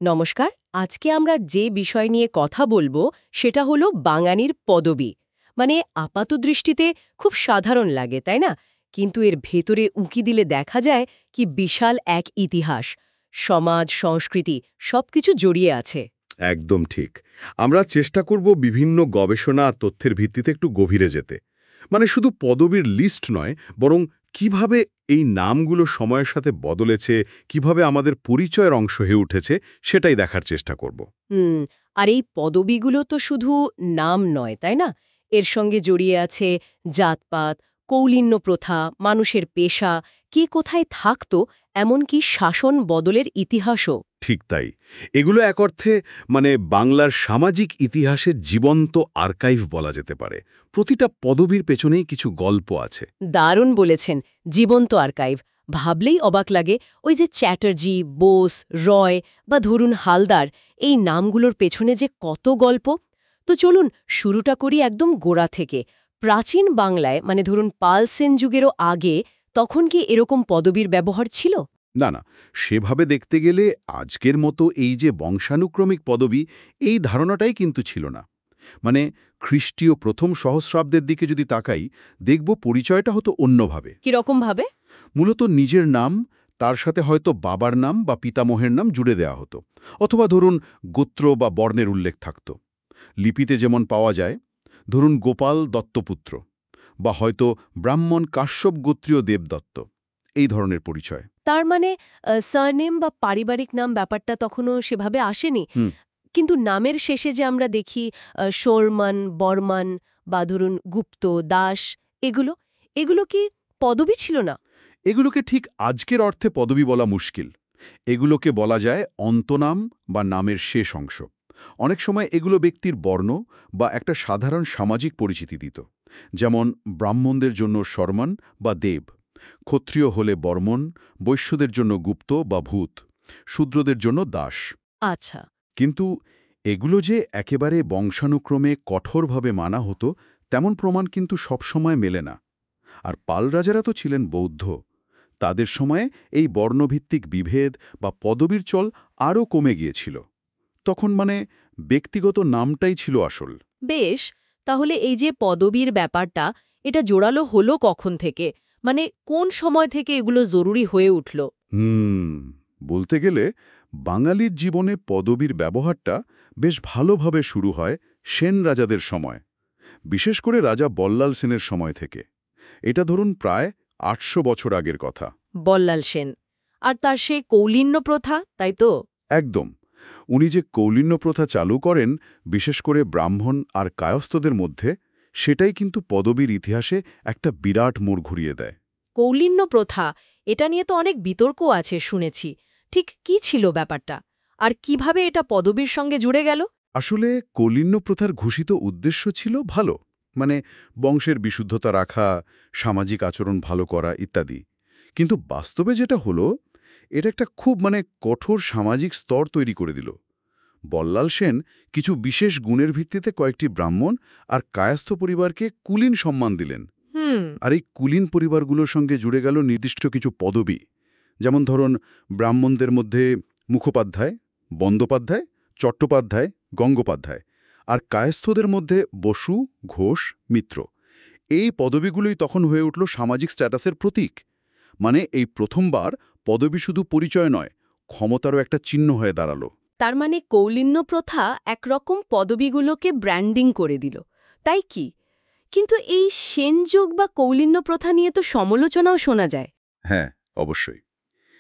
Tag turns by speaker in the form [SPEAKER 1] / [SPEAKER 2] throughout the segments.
[SPEAKER 1] নমস্কার। আজকে আমরা যে বিষয় নিয়ে কথা বলবো সেটা হলো বাঙালির পদবি। মানে আপাতদৃষ্টিতে খুব সাধারণ লাগে, তাই না? কিন্তু এর ভেতরে উঁকি দিলে দেখা যায় কি বিশাল এক ইতিহাস, সমাজ, সংস্কৃতি সবকিছু জড়িয়ে আছে।
[SPEAKER 2] একদম ঠিক। আমরা চেষ্টা করব বিভিন্ন গবেষণা আর তথ্যের ভিত্তিতে একটু গভীরে যেতে। মানে শুধু পদবীর লিস্ট নয়, বরং কিভাবে এই নামগুলো সময়ের সাথে বদলেছে, কিভাবে আমাদের পরিচয়ের অংশ হয়ে উঠেছে, সেটাই দেখার চেষ্টা করব।
[SPEAKER 1] হুম। আর এই পদবিগুলো তো শুধু নাম নয়, তাই না? এর সঙ্গে জড়িয়ে আছে জাতপাত, কৌলিন্য প্রথা, মানুষের পেশা, কে কোথায় থাকতো, এমনকি শাসন বদলের ইতিহাসও।
[SPEAKER 2] ঠিক তাই। এগুলো এক অর্থে বাংলার সামাজিক ইতিহাসের জীবন্ত আর্কাইভ বলা যেতে পারে। প্রতিটা পদবীর পেছনেই কিছু গল্প আছে।
[SPEAKER 1] দারুণ বলেছেন, জীবন্ত আর্কাইভ। ভাবলেই অবাক লাগে, ওই যে চ্যাটার্জি, বোস, রয় বা ধরুন হালদার, এই নামগুলোর পেছনে যে কত গল্প। তো চলুন শুরুটা করি একদম গোড়া থেকে। প্রাচীন বাংলায়, মানে ধরুন পাল সেন যুগেরও আগে, তখন কি এরকম পদবীর ব্যবহার ছিল?
[SPEAKER 2] না, না, সেভাবে দেখতে গেলে আজকের মতো এই যে বংশানুক্রমিক পদবি, এই ধারণাটাই কিন্তু ছিল না। মানে খ্রিস্টীয় প্রথম সহস্রাব্দের দিকে যদি তাকাই, দেখব পরিচয়টা হতো অন্যভাবে।
[SPEAKER 1] কিরকম ভাবে?
[SPEAKER 2] মূলত নিজের নাম, তার সাথে হয়তো বাবার নাম বা পিতামহের নাম জুড়ে দেওয়া হতো, অথবা ধরুন গোত্র বা বর্ণের উল্লেখ থাকত। লিপিতে যেমন পাওয়া যায়, ধরুন গোপাল দত্তপুত্র, বা হয়তো ব্রাহ্মণ কাশ্যপ গোত্রীয় দেবদত্ত, এই ধরনের পরিচয়।
[SPEAKER 1] তার মানে সারনেম বা পারিবারিক নাম ব্যাপারটা তখনও সেভাবে আসেনি।
[SPEAKER 2] হুম।
[SPEAKER 1] কিন্তু নামের শেষে যে আমরা দেখি শোরমান, বর্মান বা ধরুন গুপ্ত, দাস, এগুলো এগুলো কি পদবি ছিল না?
[SPEAKER 2] এগুলোকে ঠিক আজকের অর্থে পদবি বলা মুশকিল। এগুলোকে বলা যায় অন্তনাম বা নামের শেষ অংশ। অনেক সময় এগুলো ব্যক্তির বর্ণ বা একটা সাধারণ সামাজিক পরিচিতি দিত। যেমন ব্রাহ্মণদের জন্য শর্মন বা দেব, ক্ষত্রিয় হলে বর্মন, বৈশ্যদের জন্য গুপ্ত বা ভূত, শূদ্রদের জন্য দাস।
[SPEAKER 1] আচ্ছা।
[SPEAKER 2] কিন্তু এগুলো যে একেবারে বংশানুক্রমে কঠোরভাবে মানা হতো, তেমন প্রমাণ কিন্তু সবসময় মেলে না। আর পাল রাজারা তো ছিলেন বৌদ্ধ। তাদের সময়ে এই বর্ণভিত্তিক বিভেদ বা পদবীর চল আরও কমে গিয়েছিল। তখন ব্যক্তিগত নামটাই ছিল আসল।
[SPEAKER 1] বেশ। তাহলে এই যে পদবীর ব্যাপারটা, এটা জোরালো হলো কখন থেকে? মানে কোন সময় থেকে এগুলো জরুরি হয়ে উঠল?
[SPEAKER 2] হুম বলতে গেলে বাঙালির জীবনে পদবীর ব্যবহারটা বেশ ভালোভাবে শুরু হয় সেন রাজাদের সময়, বিশেষ করে রাজা বল্লাল সেনের সময় থেকে। এটা ধরুন প্রায় ৮০০ বছর আগের কথা।
[SPEAKER 1] বল্লাল সেন। আর তার সে কৌলিন্য প্রথা, তাই তো?
[SPEAKER 2] একদম। উনি যে কৌলিন্য প্রথা চালু করেন, বিশেষ করে ব্রাহ্মণ আর কায়স্থদের মধ্যে, সেটাই কিন্তু পদবীর ইতিহাসে একটা বিরাট মোড় ঘুরিয়ে দেয়।
[SPEAKER 1] কৌলিন্য প্রথা, এটা নিয়ে তো অনেক বিতর্ক আছে শুনেছি। ঠিক কি ছিল ব্যাপারটা? আর কিভাবে এটা পদবীর সঙ্গে জুড়ে গেল?
[SPEAKER 2] আসলে কৌলিন্য প্রথার ঘোষিত উদ্দেশ্য ছিল ভালো, মানে বংশের বিশুদ্ধতা রাখা, সামাজিক আচরণ ভালো করা ইত্যাদি। কিন্তু বাস্তবে যেটা হলো, এটা একটা খুব কঠোর সামাজিক স্তর তৈরি করে দিল। বল্লাল সেন কিছু বিশেষ গুণের ভিত্তিতে কয়েকটি ব্রাহ্মণ আর কায়স্থ পরিবারকে কুলীন সম্মান দিলেন।
[SPEAKER 1] হুম।
[SPEAKER 2] আর এই কুলীন পরিবারগুলোর সঙ্গে জুড়ে গেল নির্দিষ্ট কিছু পদবি। যেমন ধরুন, ব্রাহ্মণদের মধ্যে মুখোপাধ্যায়, বন্দ্যোপাধ্যায়, চট্টোপাধ্যায়, গঙ্গোপাধ্যায়, আর কায়স্থদের মধ্যে বসু, ঘোষ, মিত্র। এই পদবিগুলোই তখন হয়ে উঠল সামাজিক স্ট্যাটাসের প্রতীক। মানে এই প্রথমবার পদবি শুধু পরিচয় নয়, ক্ষমতারও একটা চিহ্ন হয়ে দাঁড়ালো।
[SPEAKER 1] তার মানে কৌলিন্য প্রথা একরকম পদবিগুলোকে ব্র্যান্ডিং করে দিল, তাই কি? কিন্তু এই সেনযুগ বা কৌলিন্য প্রথা নিয়ে তো সমালোচনাও শোনা যায়।
[SPEAKER 2] হ্যাঁ, অবশ্যই।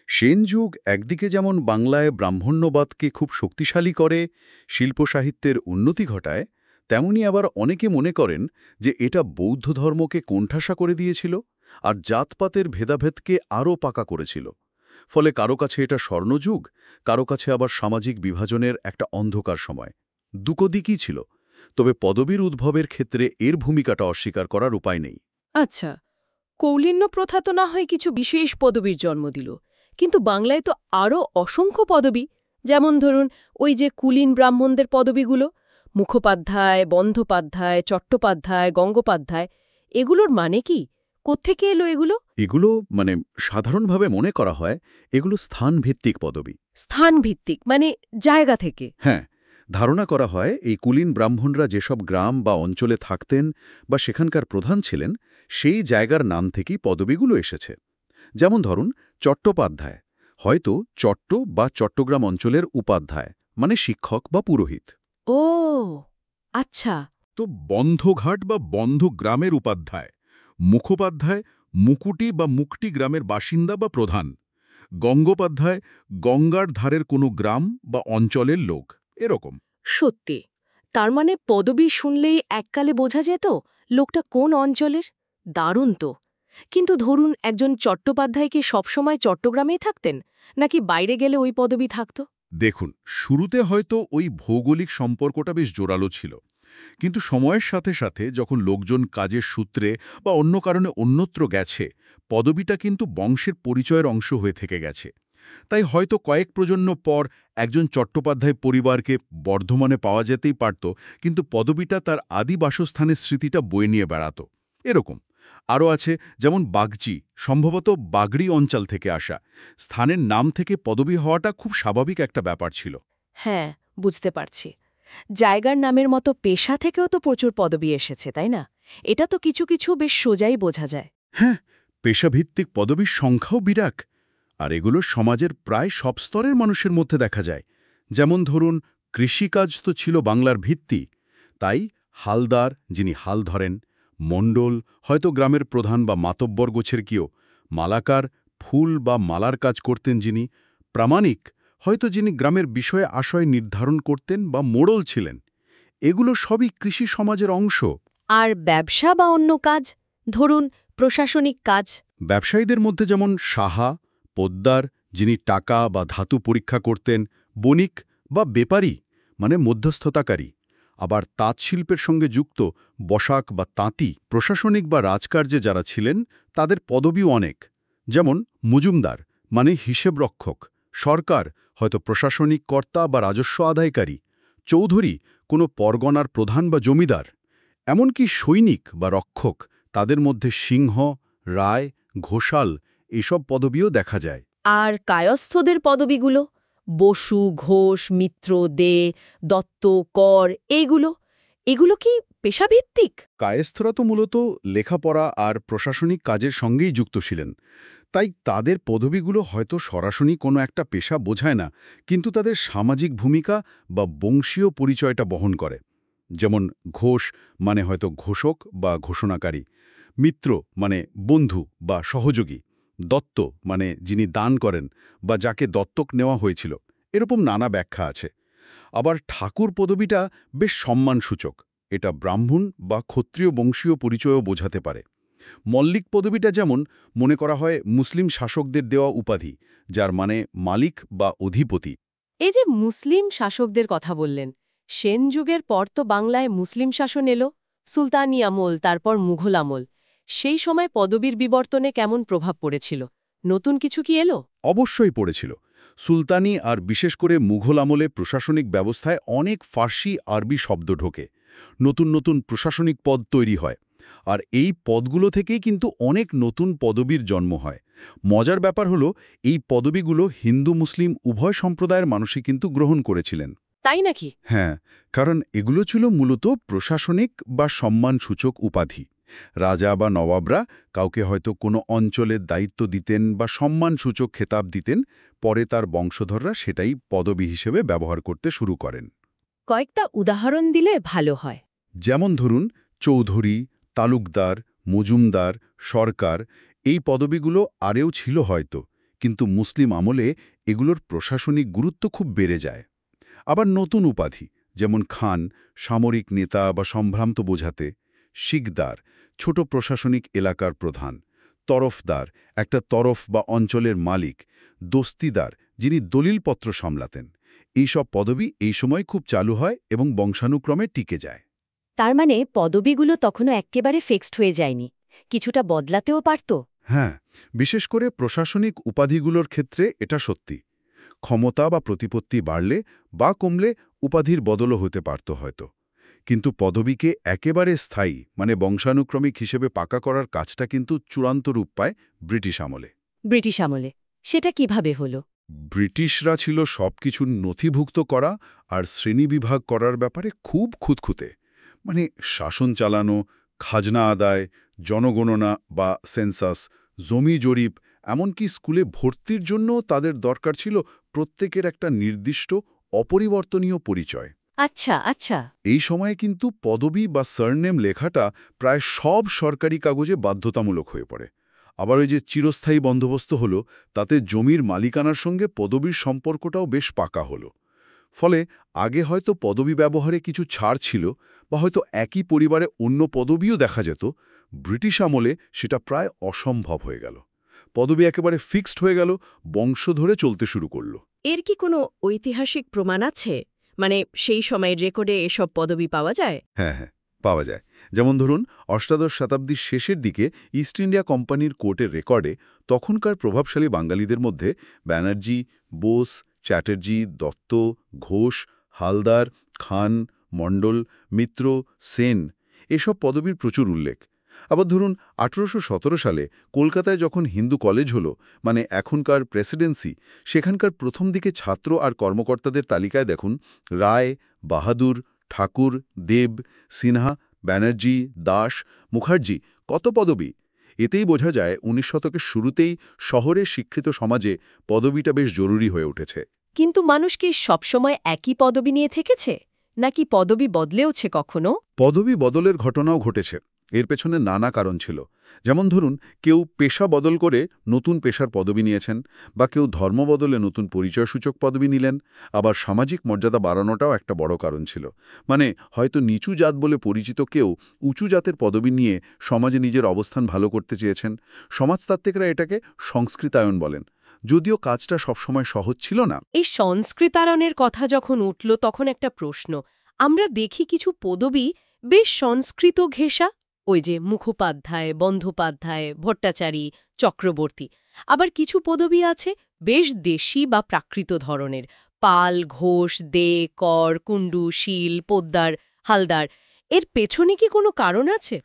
[SPEAKER 2] সেন যুগ একদিকে যেমন বাংলায় ব্রাহ্মণ্যবাদকে খুব শক্তিশালী করে, শিল্প সাহিত্যের উন্নতি ঘটায়, তেমনি আবার অনেকে মনে করেন যে এটা বৌদ্ধ ধর্মকে কোণঠাসা করে দিয়েছিল আর জাতপাতের ভেদাভেদকে আরও পাকা করেছিল। ফলে কারো কাছে এটা স্বর্ণযুগ, কারো কাছে আবার সামাজিক বিভাজনের একটা অন্ধকার সময়। দুটো দিকই ছিল। তবে পদবীর উদ্ভবের ক্ষেত্রে এর ভূমিকাটা অস্বীকার করার উপায় নেই।
[SPEAKER 1] আচ্ছা, কৌলিন্য প্রথা তো না হয় কিছু বিশেষ পদবীর জন্ম দিল, কিন্তু বাংলায় তো আরও অসংখ্য পদবী। যেমন ধরুন ওই যে কুলীন ব্রাহ্মণদের পদবীগুলো, মুখোপাধ্যায়, বন্দ্যোপাধ্যায়, চট্টোপাধ্যায়, গঙ্গোপাধ্যায়, এগুলোর মানে কি? কোত্থেকে এলো এগুলো?
[SPEAKER 2] এগুলো সাধারণভাবে মনে করা হয় এগুলো স্থানভিত্তিক পদবি।
[SPEAKER 1] স্থানভিত্তিক মানে জায়গা থেকে?
[SPEAKER 2] হ্যাঁ, ধারণা করা হয় এই কুলীন ব্রাহ্মণরা যেসব গ্রাম বা অঞ্চলে থাকতেন বা সেখানকার প্রধান ছিলেন, সেই জায়গার নাম থেকেই পদবিগুলো এসেছে। যেমন ধরুন চট্টোপাধ্যায়, হয়তো চট্ট বা চট্টগ্রাম অঞ্চলের উপাধ্যায়, মানে শিক্ষক বা পুরোহিত।
[SPEAKER 1] ও আচ্ছা।
[SPEAKER 3] তো বন্ধঘাট বা বন্ধ গ্রামের উপাধ্যায়, মুখোপাধ্যায় মুকুটি বা মুকটি গ্রামের বাসিন্দা বা প্রধান, গঙ্গোপাধ্যায় গঙ্গার ধারের কোনো গ্রাম বা অঞ্চলের লোক, এরকম।
[SPEAKER 1] সত্যি, তার মানে পদবি শুনলেই এককালে বোঝা যেত লোকটা কোন অঞ্চলের। দারুণ তো। কিন্তু ধরুন একজন চট্টোপাধ্যায় কি সবসময় চট্টগ্রামেই থাকতেন, নাকি বাইরে গেলে ওই পদবি থাকত?
[SPEAKER 3] দেখুন, শুরুতে হয়তো ওই ভৌগোলিক সম্পর্কটা বেশ জোরালো ছিল, কিন্তু সময়ের সাথে সাথে যখন লোকজন কাজের সূত্রে বা অন্য কারণে অন্যত্র গেছে, পদবিটা কিন্তু বংশের পরিচয়ের অংশ হয়ে থেকে গেছে। তাই হয়তো কয়েক প্রজন্ম পর একজন চট্টোপাধ্যায় পরিবারকে বর্ধমানে পাওয়া যেতেই পারত, কিন্তু পদবিটা তার আদি বাসস্থানের স্মৃতিটা বয়ে নিয়ে বেড়াত, এরকম। আরও আছে যেমন বাগচি, সম্ভবত বাগড়ি অঞ্চল থেকে আসা। স্থানের নাম থেকে পদবি হওয়াটা খুব স্বাভাবিক একটা ব্যাপার ছিল।
[SPEAKER 1] হ্যাঁ, বুঝতে পারছি। জায়গার নামের মতো পেশা থেকেও তো প্রচুর পদবি এসেছে, তাই না? এটা তো কিছু কিছু বেশ সোজাই বোঝা যায়।
[SPEAKER 3] হ্যাঁ, পেশাভিত্তিক পদবীর সংখ্যাও বিরাট, আর এগুলো সমাজের প্রায় সব স্তরের মানুষের মধ্যে দেখা যায়। যেমন ধরুন, কৃষিকাজ তো ছিল বাংলার ভিত্তি, তাই হালদার, যিনি হাল ধরেন; মণ্ডল, হয়তো গ্রামের প্রধান বা মাতব্বর গোছের কেউ; মালাকার, ফুল বা মালার কাজ করতেন যিনি; প্রামাণিক, হয়তো যিনি গ্রামের বিষয়ে আশয় নির্ধারণ করতেন বা মোড়ল ছিলেন। এগুলো সবই কৃষি সমাজের অংশ।
[SPEAKER 1] আর ব্যবসা বা অন্য কাজ, ধরুন প্রশাসনিক কাজ?
[SPEAKER 3] ব্যবসায়ীদের মধ্যে যেমন সাহা, পোদ্দার, যিনি টাকা বা ধাতু পরীক্ষা করতেন; বণিক বা বেপারী, মানে মধ্যস্থতাকারী। আবার তাঁতশিল্পের সঙ্গে যুক্ত বসাক বা তাঁতি, প্রশাসনিক বা রাজকার্যে যারা ছিলেন, তাদের পদবিও অনেক। যেমন মজুমদার, মানে হিসেবরক্ষক; সরকার, হয়তো প্রশাসনিক কর্তা বা রাজস্ব আদায়কারী; চৌধুরী, কোনো পরগনার প্রধান বা জমিদার। এমনকি সৈনিক বা রক্ষক, তাদের মধ্যে সিংহ, রায়, ঘোষাল, এসব পদবিও দেখা যায়।
[SPEAKER 1] আর কায়স্থদের পদবিগুলো? বসু, ঘোষ, মিত্র, দে, দত্ত, কর, এগুলো কি পেশাভিত্তিক?
[SPEAKER 3] কায়েস্থরা তো মূলত লেখাপড়া আর প্রশাসনিক কাজের সঙ্গেই যুক্ত ছিলেন, তাই তাদের পদবিগুলো হয়তো সরাসরি কোনো একটা পেশা বোঝায় না, কিন্তু তাদের সামাজিক ভূমিকা বা বংশীয় পরিচয়টা বহন করে। যেমন ঘোষ মানে হয়তো ঘোষক বা ঘোষণাকারী; মিত্র মানে বন্ধু বা সহযোগী; দত্ত মানে যিনি দান করেন বা যাকে দত্তক নেওয়া হয়েছিল। এরকম নানা ব্যাখ্যা আছে। আবার ঠাকুর পদবিটা বেশ সম্মানসূচক, এটা ব্রাহ্মণ বা ক্ষত্রিয় বংশীয় পরিচয়ও বোঝাতে পারে। মল্লিক পদবিটা যেমন মনে করা হয় মুসলিম শাসকদের দেওয়া উপাধি, যার মানে মালিক বা অধিপতি।
[SPEAKER 1] এই যে মুসলিম শাসকদের কথা বললেন, সেন যুগের পর তো বাংলায় মুসলিম শাসন এলো, সুলতানি আমল, তারপর মুঘল আমল। সেই সময় পদবীর বিবর্তনে কেমন প্রভাব পড়েছিল? নতুন কিছু কি এলো?
[SPEAKER 3] অবশ্যই পড়েছিল। সুলতানি আর বিশেষ করে মুঘল আমলে প্রশাসনিক ব্যবস্থায় অনেক ফার্সি আরবি শব্দ ঢোকে, নতুন নতুন প্রশাসনিক পদ তৈরি হয়, আর এই পদগুলো থেকেই কিন্তু অনেক নতুন পদবীর জন্ম হয়। মজার ব্যাপার হলো, এই পদবিগুলো হিন্দু মুসলিম উভয় সম্প্রদায়ের মানুষই কিন্তু গ্রহণ করেছিলেন।
[SPEAKER 1] তাই নাকি?
[SPEAKER 3] হ্যাঁ, কারণ এগুলো ছিল মূলত প্রশাসনিক বা সম্মানসূচক উপাধি। রাজা বা নবাবরা কাউকে হয়তো কোনো অঞ্চলের দায়িত্ব দিতেন বা সম্মানসূচক খেতাব দিতেন, পরে তার বংশধররা সেটাই পদবি হিসেবে ব্যবহার করতে শুরু করেন।
[SPEAKER 1] কয়েকটা উদাহরণ দিলে ভালো হয়।
[SPEAKER 3] যেমন ধরুন চৌধুরী, তালুকদার, মজুমদার, সরকার, এই পদবিগুলো আরেও ছিল হয়তো, কিন্তু মুসলিম আমলে এগুলোর প্রশাসনিক গুরুত্ব খুব বেড়ে যায়। আবার নতুন উপাধি, যেমন খান, সামরিক নেতা বা সম্ভ্রান্ত বোঝাতে; শিকদার, ছোট প্রশাসনিক এলাকার প্রধান; তরফদার, একটা তরফ বা অঞ্চলের মালিক; দস্তিদার, যিনি দলিলপত্র সামলাতেন। এইসব পদবি এই সময় খুব চালু হয় এবং বংশানুক্রমে টিকে যায়।
[SPEAKER 1] তার মানে পদবিগুলো তখনও এক্কেবারে ফিক্সড হয়ে যায়নি, কিছুটা বদলাতেও পারত।
[SPEAKER 3] হ্যাঁ, বিশেষ করে প্রশাসনিক উপাধিগুলোর ক্ষেত্রে এটা সত্যি। ক্ষমতা বা প্রতিপত্তি বাড়লে বা কমলে উপাধির বদলও হতে পারত হয়তো। কিন্তু পদবীকে একেবারে স্থায়ী মানে বংশানুক্রমিক হিসেবে পাকা করার কাজটা কিন্তু চূড়ান্ত রূপ পায় ব্রিটিশ আমলে।
[SPEAKER 1] ব্রিটিশ আমলে সেটা কিভাবে হলো?
[SPEAKER 3] ব্রিটিশরা ছিল সবকিছু নথিভুক্ত করা আর শ্রেণীবিভাগ করার ব্যাপারে খুব খুঁতখুঁতে। মানে শাসন চালানো, খাজনা আদায়, জনগণনা বা সেন্সাস, জমি জরিপ, এমনকি স্কুলে ভর্তির জন্য তাদের দরকার ছিল প্রত্যেকের একটা নির্দিষ্ট অপরিবর্তনীয় পরিচয়।
[SPEAKER 1] আচ্ছা আচ্ছা।
[SPEAKER 3] এই সময়ে কিন্তু পদবি বা সারনেম লেখাটা প্রায় সব সরকারি কাগজে বাধ্যতামূলক হয়ে পড়ে। আবার ওই যে চিরস্থায়ী বন্দোবস্ত হলো, তাতে জমির মালিকানার সঙ্গে পদবীর সম্পর্কটাও বেশ পাকা হলো। ফলে আগে হয়তো পদবি ব্যবহারে কিছু ছাড় ছিল বা হয়তো একই পরিবারে অন্য পদবিও দেখা যেত, ব্রিটিশ আমলে সেটা প্রায় অসম্ভব হয়ে গেল। পদবি একেবারে ফিক্সড হয়ে গেল, বংশ ধরে চলতে শুরু করল।
[SPEAKER 4] এর কি কোনো ঐতিহাসিক প্রমাণ আছে? মানে সেই সময়ের রেকর্ডে এসব পদবি পাওয়া যায়?
[SPEAKER 3] হ্যাঁ হ্যাঁ, পাওয়া যায়। যেমন ধরুন, অষ্টাদশ শতাব্দীর শেষের দিকে ইস্ট ইন্ডিয়া কোম্পানির কোর্টের রেকর্ডে তখনকার প্রভাবশালী বাঙালিদের মধ্যে ব্যানার্জি, বোস, চ্যাটার্জি, দত্ত, ঘোষ, হালদার, খান, মণ্ডল, মিত্র, সেন এসব পদবীর প্রচুর উল্লেখ। আবার ধরুন 1817 সালে কলকাতায় যখন হিন্দু কলেজ হলো, মানে এখনকার প্রেসিডেন্সি, সেখানকার প্রথম দিকে ছাত্র আর কর্মকর্তাদের তালিকায় দেখুন রায়, বাহাদুর, ঠাকুর, দেব, সিনহা, ব্যানার্জি, দাস, মুখার্জি, কত পদবি! এতেই বোঝা যায় 19 শতকের শুরুতেই শহরের শিক্ষিত সমাজে পদবিটা বেশ জরুরি হয়ে উঠেছে।
[SPEAKER 1] কিন্তু মানুষ কি সবসময় একই পদবি নিয়ে থেকেছে, নাকি পদবি বদলেওছে কখনো?
[SPEAKER 3] পদবি বদলের ঘটনাও ঘটেছে। এর পেছনে নানা কারণ ছিল। যেমন ধরুন, কেউ পেশা বদল করে নতুন পেশার পদবি নিয়েছেন, বা কেউ ধর্ম বদলে নতুন পরিচয়সূচক পদবি নিলেন। আবার সামাজিক মর্যাদা বাড়ানোটাও একটা বড় কারণ ছিল। মানে হয়তো নিচু জাত বলে পরিচিত কেউ উঁচু জাতের পদবি নিয়ে সমাজে নিজের অবস্থান ভালো করতে চেয়েছেন। সমাজতাত্ত্বিকরা এটাকে সংস্কৃতায়ন বলেন, যদিও কাজটা সবসময় সহজ ছিল না।
[SPEAKER 1] এই সংস্কৃতায়নের কথা যখন উঠল তখন একটা প্রশ্ন। আমরা দেখি কিছু পদবি বেশ সংস্কৃত ঘেঁষা, ওই যে মুখোপাধ্যায়, বন্দ্যোপাধ্যায়, ভট্টাচারী, চক্রবর্তী। আবার কিছু পদবি আছে বেশ দেশি বা প্রাকৃত ধরনের, পাল, ঘোষ, দে, কর, কুণ্ডু, শীল, পোদ্দার, হালদার। এর পেছনে কি কোনো কারণ আছে?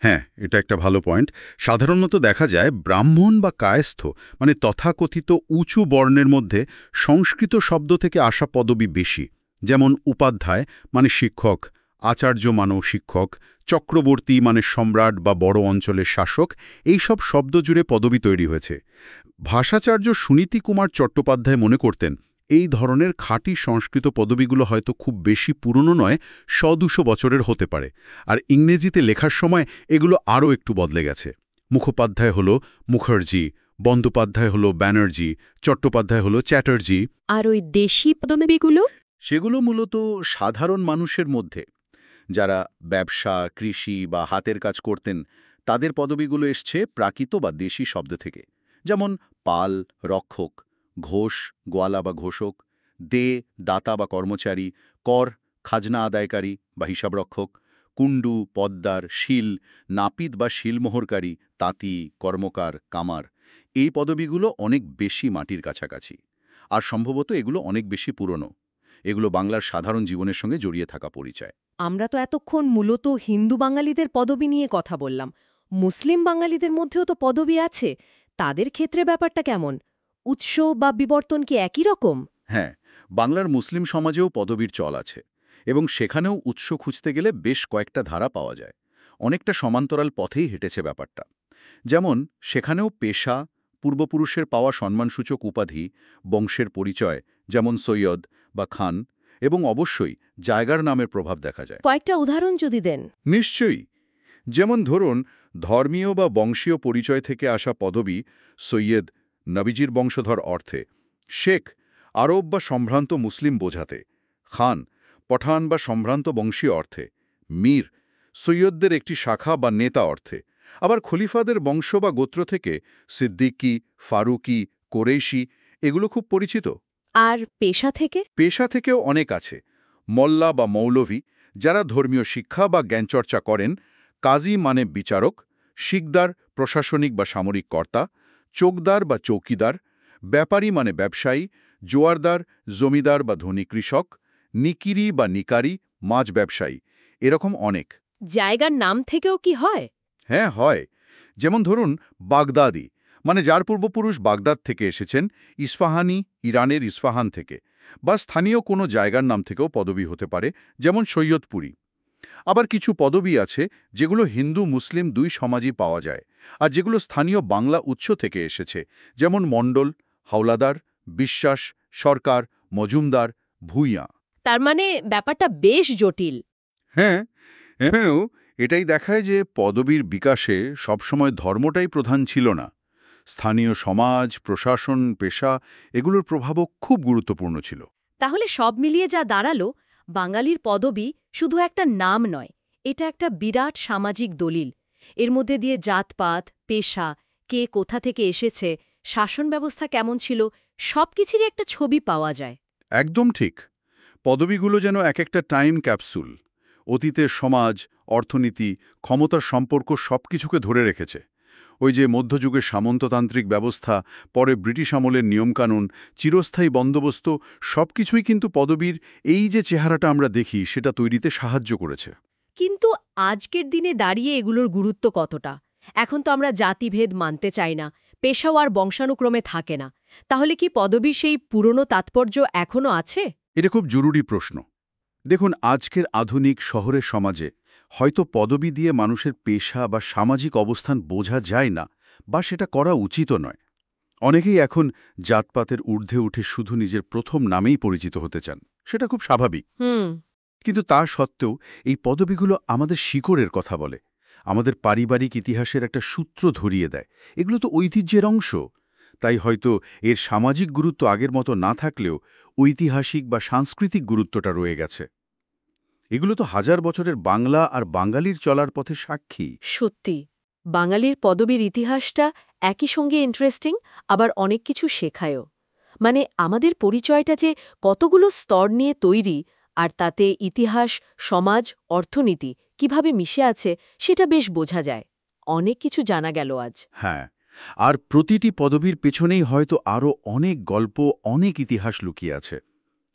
[SPEAKER 3] হ্যাঁ, এটা একটা ভালো পয়েন্ট। সাধারণত দেখা যায় ব্রাহ্মণ বা কায়স্থ মানে তথাকথিত উঁচু বর্ণের মধ্যে সংস্কৃত শব্দ থেকে আসা পদবি বেশি। যেমন উপাধ্যায় মানে শিক্ষক, আচার্য মানেও শিক্ষক, চক্রবর্তী মানে সম্রাট বা বড় অঞ্চলের শাসক, এই সব শব্দ জুড়ে পদবি তৈরি হয়েছে। ভাষাচার্য সুনীতি কুমার চট্টোপাধ্যায় মনে করতেন এই ধরনের খাঁটি সংস্কৃত পদবিগুলো হয়তো খুব বেশি পুরনো নয়, 100-200 বছরের হতে পারে। আর ইংরেজিতে লেখার সময় এগুলো আরও একটু বদলে গেছে। মুখোপাধ্যায় হলো মুখার্জি, বন্দ্যোপাধ্যায় হলো ব্যানার্জি, চট্টোপাধ্যায় হলো চ্যাটার্জি।
[SPEAKER 1] আর ওই দেশি পদবিগুলো?
[SPEAKER 2] সেগুলো মূলত সাধারণ মানুষের মধ্যে যারা ব্যবসা, কৃষি বা হাতের কাজ করতেন, তাদের পদবিগুলো এসছে প্রাকৃত বা দেশি শব্দ থেকে। যেমন পাল, রক্ষক; ঘোষ, গোয়ালা বা ঘোষক; দে, দাতা বা কর্মচারী; কর, খাজনা আদায়কারী বা হিসাবরক্ষক; কুণ্ডু, পদ্মার; শীল, নাপিত বা শিলমোহরকারী; তাঁতি, কর্মকার, কামার। এই পদবিগুলো অনেক বেশি মাটির কাছাকাছি, আর সম্ভবত এগুলো অনেক বেশি পুরনো। এগুলো বাংলার সাধারণ জীবনের সঙ্গে জড়িয়ে থাকা পরিচয়।
[SPEAKER 1] আমরা তো এতক্ষণ মূলত হিন্দু বাঙালিদের পদবি নিয়ে কথা বললাম। মুসলিম বাঙালিদের মধ্যেও তো পদবি আছে। তাদের ক্ষেত্রে ব্যাপারটা কেমন? উৎস বা বিবর্তন কি একই রকম?
[SPEAKER 2] হ্যাঁ, বাংলার মুসলিম সমাজেও পদবীর চল আছে, এবং সেখানেও উৎস খুঁজতে গেলে বেশ কয়েকটা ধারা পাওয়া যায়। অনেকটা সমান্তরাল পথেই হেঁটেছে ব্যাপারটা। যেমন সেখানেও পেশা, পূর্বপুরুষের পাওয়া সম্মানসূচক উপাধি, বংশের পরিচয় যেমন সৈয়দ বা খান, এবং অবশ্যই জায়গার নামের প্রভাব দেখা যায়।
[SPEAKER 1] কয়েকটা উদাহরণ যদি দেন।
[SPEAKER 2] নিশ্চয়ই। যেমন ধরুন, ধর্মীয় বা বংশীয় পরিচয় থেকে আসা পদবি সৈয়দ নবীজির বংশধর অর্থে, শেখ আরব বা সম্ভ্রান্ত মুসলিম বোঝাতে, খান পঠান বা সম্ভ্রান্ত বংশীয় অর্থে, মীর সৈয়দদের একটি শাখা বা নেতা অর্থে। আবার খলিফাদের বংশ বা গোত্র থেকে সিদ্দিকি, ফারুকি, কোরেশি এগুলো খুব পরিচিত।
[SPEAKER 1] আর পেশা থেকে?
[SPEAKER 2] পেশা থেকেও অনেক আছে। মোল্লা বা মৌলভী যারা ধর্মীয় শিক্ষা বা জ্ঞানচর্চা করেন, কাজী মানে বিচারক, শিকদার প্রশাসনিক বা সামরিক কর্তা, চোকদার বা চৌকিদার, ব্যাপারী মানে ব্যবসায়ী, জোয়ারদার জমিদার বা ধনী কৃষক, নিকিরি বা নিকারি মাছ ব্যবসায়ী। এরকম অনেক।
[SPEAKER 1] জায়গার নাম থেকেও কি হয়?
[SPEAKER 2] হ্যাঁ, হয়। যেমন ধরুন বাগদাদি, মানে যার পূর্বপুরুষ বাগদাদ থেকে এসেছেন, ইস্পাহানি ইরানের ইস্পাহান থেকে, বা স্থানীয় কোনো জায়গার নাম থেকেও পদবি হতে পারে, যেমন সৈয়দপুরী। আবার কিছু পদবি আছে যেগুলো হিন্দু মুসলিম দুই সমাজই পাওয়া যায়, আর যেগুলো স্থানীয় বাংলা উৎস থেকে এসেছে, যেমন মণ্ডল, হাওলাদার, বিশ্বাস, সরকার, মজুমদার, ভূঁইয়া।
[SPEAKER 1] তার মানে ব্যাপারটা বেশ জটিল।
[SPEAKER 2] হ্যাঁ, হ্যাঁ, এটাই দেখায় যে পদবীর বিকাশে সবসময় ধর্মটাই প্রধান ছিল না। স্থানীয় সমাজ, প্রশাসন, পেশা এগুলোর প্রভাবও খুব গুরুত্বপূর্ণ ছিল।
[SPEAKER 1] তাহলে সব মিলিয়ে যা দাঁড়ালো, বাঙালির পদবি শুধু একটা নাম নয়, এটা একটা বিরাট সামাজিক দলিল। এর মধ্যে দিয়ে জাতপাত, পেশা, কে কোথা থেকে এসেছে, শাসন ব্যবস্থা কেমন ছিল, সবকিছুরই একটা ছবি পাওয়া যায়।
[SPEAKER 2] একদম ঠিক। পদবিগুলো যেন এক একটা টাইম ক্যাপসুল। অতীতের সমাজ, অর্থনীতি, ক্ষমতার সম্পর্ক সবকিছুকে ধরে রেখেছে। ওই যে মধ্যযুগের সামন্ততান্ত্রিক ব্যবস্থা, পরে ব্রিটিশ আমলের নিয়মকানুন, চিরস্থায়ী বন্দোবস্ত, সবকিছুই কিন্তু পদবীর এই যে চেহারাটা আমরা দেখি সেটা তৈরিতে সাহায্য করেছে।
[SPEAKER 1] কিন্তু আজকের দিনে দাঁড়িয়ে এগুলোর গুরুত্ব কতটা? এখন তো আমরা জাতিভেদ মানতে চাই না, পেশাও আর বংশানুক্রমে থাকে না। তাহলে কি পদবীর সেই পুরনো তাৎপর্য এখনও আছে?
[SPEAKER 2] এটা খুব জরুরি প্রশ্ন। দেখুন, আজকের আধুনিক শহরের সমাজে হয়তো পদবি দিয়ে মানুষের পেশা বা সামাজিক অবস্থান বোঝা যায় না, বা সেটা করা উচিতও নয়। অনেকেই এখন জাতপাতের ঊর্ধ্বে উঠে শুধু নিজের প্রথম নামেই পরিচিত হতে চান। সেটা খুব স্বাভাবিক। কিন্তু তা সত্ত্বেও এই পদবিগুলো আমাদের শিকড়ের কথা বলে, আমাদের পারিবারিক ইতিহাসের একটা সূত্র ধরিয়ে দেয়। এগুলো তো ঐতিহ্যের অংশ। তাই হয়তো এর সামাজিক গুরুত্ব আগের মতো না থাকলেও ঐতিহাসিক বা সাংস্কৃতিক গুরুত্বটা রয়ে গেছে। এগুলো তো হাজার বছরের বাংলা আর বাঙালির চলার পথে সাক্ষী।
[SPEAKER 1] সত্যি, বাঙালির পদবীর ইতিহাসটা একই সঙ্গে ইন্টারেস্টিং, আবার অনেক কিছু শেখায়ও। মানে আমাদের পরিচয়টা যে কতগুলো স্তর নিয়ে তৈরি, আর তাতে ইতিহাস, সমাজ, অর্থনীতি কিভাবে মিশে আছে সেটা বেশ বোঝা যায়। অনেক কিছু জানা গেল আজ।
[SPEAKER 2] হ্যাঁ, আর প্রতিটি পদবীর পেছনেই হয়তো আরও অনেক গল্প, অনেক ইতিহাস লুকিয়ে আছে।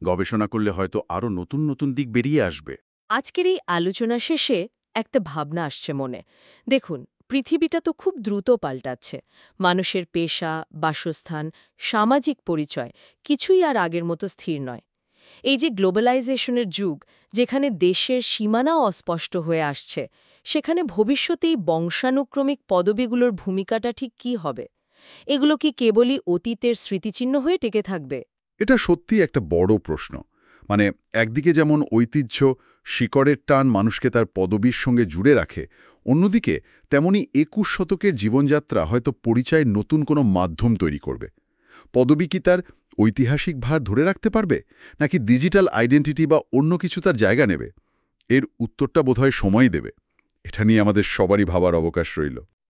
[SPEAKER 2] গবেষণা করলে হয়তো আরও নতুন নতুন দিক বেরিয়ে আসবে।
[SPEAKER 1] আজকের এই আলোচনা শেষে একটা ভাবনা আসছে মনে। দেখুন, পৃথিবীটা তো খুব দ্রুত পাল্টাচ্ছে। মানুষের পেশা, বাসস্থান, সামাজিক পরিচয় কিছুই আর আগের মতো স্থির নয়। এই যে গ্লোবালাইজেশনের যুগ, যেখানে দেশের সীমানাও অস্পষ্ট হয়ে আসছে, সেখানে ভবিষ্যতেই বংশানুক্রমিক পদবিগুলোর ভূমিকাটা ঠিক কী হবে? এগুলো কি কেবলই অতীতের স্মৃতিচিহ্ন হয়ে টিকে থাকবে?
[SPEAKER 3] এটা সত্যি একটা বড় প্রশ্ন। মানে একদিকে যেমন ঐতিহ্য, শিকড়ের টান মানুষকে তার পদবীর সঙ্গে জুড়ে রাখে, অন্যদিকে তেমনি ২১ শতকের জীবনযাত্রা হয়তো পরিচয়ের নতুন কোনো মাধ্যম তৈরি করবে। পদবী কি তার ঐতিহাসিক ভার ধরে রাখতে পারবে, নাকি ডিজিটাল আইডেন্টিটি বা অন্য কিছু তার জায়গা নেবে? এর উত্তরটা বোধহয় সময়ই দেবে। এটা নিয়ে আমাদের সবারই ভাবার অবকাশ রইল।